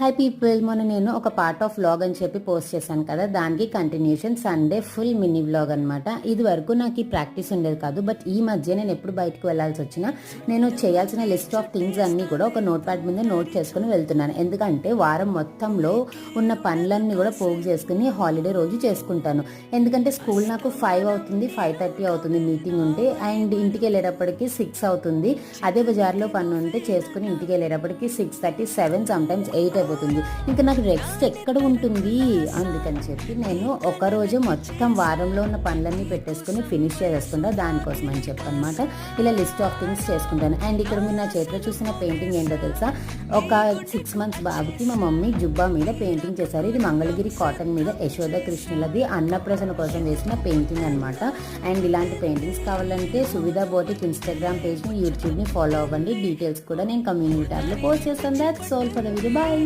Hi people, మొన్న నేను ఒక పార్ట్ ఆఫ్ వ్లాగ్ అని చెప్పి పోస్ట్ చేశాను కదా, దానికి continuation Sunday full mini vlog అనమాట. ఇది వరకు నాకు ఈ ప్రాక్టీస్ ఉండేది కాదు, బట్ ఈ మధ్య నేను ఎప్పుడు బయటకు వెళ్ళాల్సి వచ్చినా నేను చేయాల్సిన లిస్ట్ ఆఫ్ థింగ్స్ అన్నీ కూడా ఒక నోట్ ప్యాడ్ మీద నోట్ చేసుకుని వెళ్తున్నాను. ఎందుకంటే వారం మొత్తంలో ఉన్న పనులన్నీ కూడా పోగు చేసుకుని హాలిడే రోజు చేసుకుంటాను. ఎందుకంటే స్కూల్ నాకు 5 అవుతుంది, 5:30 అవుతుంది మీటింగ్ ఉంటే, అండ్ ఇంటికి వెళ్ళేటప్పటికి 6 అవుతుంది. అదే బజార్లో పని ఉంటే చేసుకుని ఇంటికి వెళ్ళేటప్పటికి 6:30, 7, సమ్టైమ్స్ 8 అయిపోతుంది. ఇంకా నాకు రెస్ట్ ఎక్కడ ఉంటుంది, అందుకని చెప్పి నేను ఒకరోజు మొత్తం వారంలో ఉన్న పనులన్నీ పెట్టేసుకుని ఫినిష్ చేసేసుకుంటా. దానికోసం అని చెప్పనమాట ఇలా లిస్ట్ ఆఫ్ థింగ్స్ చేసుకుంటాను. అండ్ ఇక్కడ మీరు నా చేతిలో చూసిన పెయింటింగ్ ఏంటో తెలుసా? ఒక 6 మంత్స్ బాబుకి మా మమ్మీ జుబ్బా మీద పెయింటింగ్ చేశారు. ఇది మంగళగిరి కాటన్ మీద యశోద కృష్ణులది అన్నప్రసన్న కోసం వేసిన పెయింటింగ్ అనమాట. అండ్ ఇలాంటి పెయింటింగ్స్ కావాలంటే సువిధా బోటిక్ ఇన్స్టాగ్రామ్ పేజ్ని, యూట్యూబ్ని ఫాలో అవ్వండి. డీటెయిల్స్ కూడా నేను కమ్యూనిటీ ట్యాబ్లో పోస్ట్ చేస్తాను. That's all for the video. Bye.